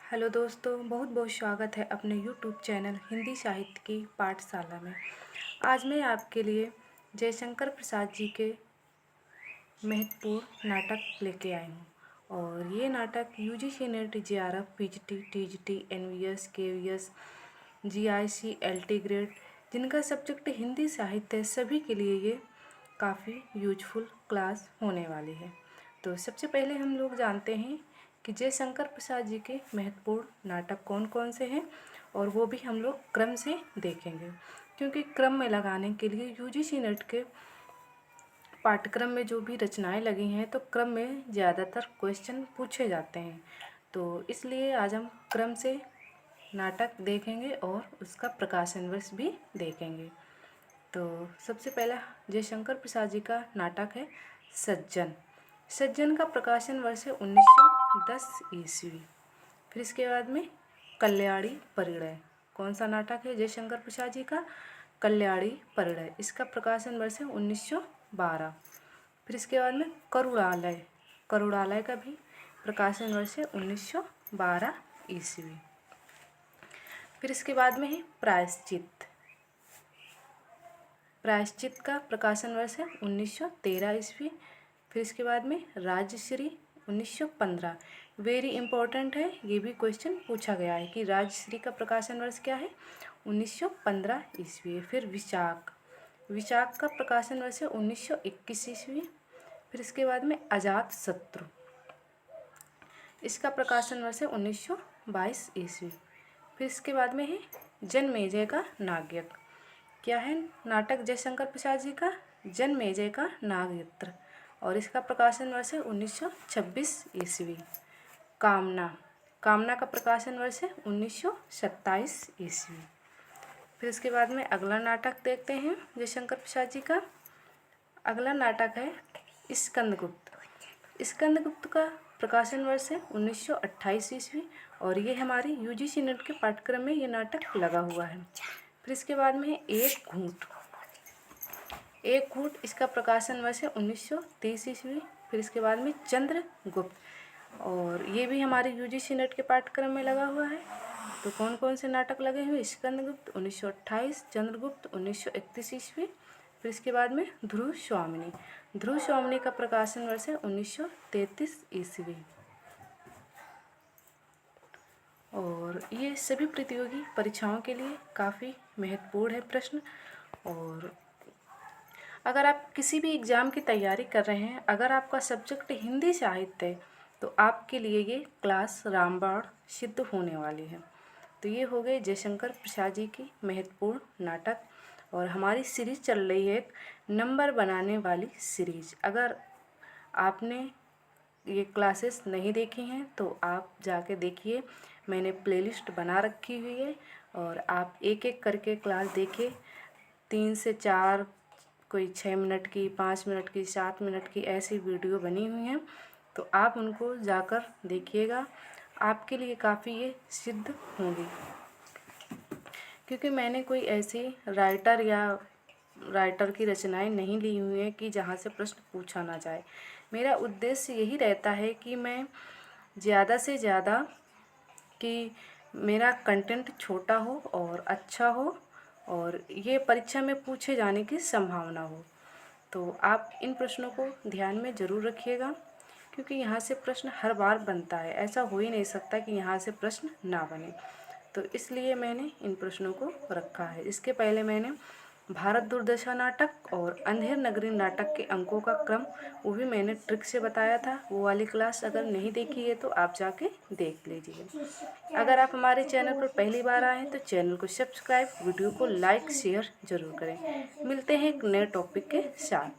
Hello दोस्तों, बहुत बहुत स्वागत है अपने यूट्यूब चैनल हिंदी साहित्य की पाठशाला में। आज मैं आपके लिए जयशंकर प्रसाद जी के महत्वपूर्ण नाटक लेके आई हूँ। और ये नाटक UGC NET JRF PGT TGT NVS KVS GIC LT grade जिनका सब्जेक्ट हिंदी साहित्य है, सभी के लिए ये काफ़ी यूजफुल क्लास होने वाली है। तो सबसे पहले हम लोग जानते हैं कि जयशंकर प्रसाद जी के महत्वपूर्ण नाटक कौन कौन से हैं, और वो भी हम लोग क्रम से देखेंगे, क्योंकि क्रम में लगाने के लिए यूजीसी नेट के पाठ्यक्रम में जो भी रचनाएं लगी हैं तो क्रम में ज़्यादातर क्वेश्चन पूछे जाते हैं। तो इसलिए आज हम क्रम से नाटक देखेंगे और उसका प्रकाशन वर्ष भी देखेंगे। तो सबसे पहला जयशंकर प्रसाद जी का नाटक है सज्जन। सज्जन का प्रकाशन वर्ष है 1910 ईस्वी। फिर इसके बाद में कल्याणी परिणय, कौन सा नाटक है जयशंकर प्रसाद जी का? कल्याणी परिणय। इसका प्रकाशन वर्ष है 1912। फिर इसके बाद में करुणालय, करुणालय का भी प्रकाशन वर्ष है 1912 ईस्वी। फिर इसके बाद में है प्रायश्चित। प्रायश्चित का प्रकाशन वर्ष है 1913 ईस्वी। फिर इसके बाद में राजश्री 1915। वेरी इंपॉर्टेंट है, ये भी क्वेश्चन पूछा गया है कि राजश्री का प्रकाशन वर्ष क्या है? 1915 ईस्वी। फिर विशाख, विशाख का प्रकाशन वर्ष है 1921 ईस्वी। फिर इसके बाद में अजात शत्रु, इसका प्रकाशन वर्ष है 1922 ईस्वी। फिर इसके बाद में है जनमेजय का नागयज्ञ। क्या है नाटक जयशंकर प्रसाद जी का? जनमेजय का नागयज्ञ, और इसका प्रकाशन वर्ष है 1926 ईस्वी। कामना, कामना का प्रकाशन वर्ष है 1927 ईस्वी। फिर इसके बाद में अगला नाटक देखते हैं जयशंकर प्रसाद जी का। अगला नाटक है स्कंदगुप्त। स्कंदगुप्त का प्रकाशन वर्ष है 1928 ईस्वी, और ये हमारी यूजीसी नेट के पाठ्यक्रम में ये नाटक लगा हुआ है। फिर इसके बाद में है एक घूंट। एक घूंट, इसका प्रकाशन वर्ष है 1930 ईस्वी। फिर इसके बाद में चंद्रगुप्त, और ये भी हमारे यूजीसी नेट के पाठ्यक्रम में लगा हुआ है। तो कौन कौन से नाटक लगे हुए? स्कंदगुप्त 1928, चंद्रगुप्त 1931 ईस्वी। फिर इसके बाद में ध्रुव स्वामिनी। ध्रुव स्वामिनी का प्रकाशन वर्ष है 1933 ईस्वी। और ये सभी प्रतियोगी परीक्षाओं के लिए काफ़ी महत्वपूर्ण है प्रश्न। और अगर आप किसी भी एग्ज़ाम की तैयारी कर रहे हैं, अगर आपका सब्जेक्ट हिंदी साहित्य है, तो आपके लिए ये क्लास रामबाण सिद्ध होने वाली है। तो ये हो गए जयशंकर प्रसाद जी की महत्वपूर्ण नाटक, और हमारी सीरीज़ चल रही है एक नंबर बनाने वाली सीरीज़। अगर आपने ये क्लासेस नहीं देखी हैं तो आप जाके देखिए, मैंने प्लेलिस्ट बना रखी हुई है, और आप एक एक करके क्लास देखिए। 3 से 4, कोई 6 मिनट की, 5 मिनट की, 7 मिनट की ऐसी वीडियो बनी हुई हैं, तो आप उनको जाकर देखिएगा, आपके लिए काफ़ी ये सिद्ध होंगी। क्योंकि मैंने कोई ऐसी राइटर की रचनाएं नहीं ली हुई हैं कि जहाँ से प्रश्न पूछा ना जाए। मेरा उद्देश्य यही रहता है कि मैं ज़्यादा से ज़्यादा कि मेरा कंटेंट छोटा हो और अच्छा हो, और ये परीक्षा में पूछे जाने की संभावना हो। तो आप इन प्रश्नों को ध्यान में ज़रूर रखिएगा, क्योंकि यहाँ से प्रश्न हर बार बनता है। ऐसा हो ही नहीं सकता कि यहाँ से प्रश्न ना बने। तो इसलिए मैंने इन प्रश्नों को रखा है। इसके पहले मैंने भारत दुर्दशा नाटक और अंधेर नगरी नाटक के अंकों का क्रम, वो भी मैंने ट्रिक से बताया था। वो वाली क्लास अगर नहीं देखी है तो आप जाके देख लीजिए। अगर आप हमारे चैनल पर पहली बार आए हैं तो चैनल को सब्सक्राइब, वीडियो को लाइक शेयर ज़रूर करें। मिलते हैं एक नए टॉपिक के साथ।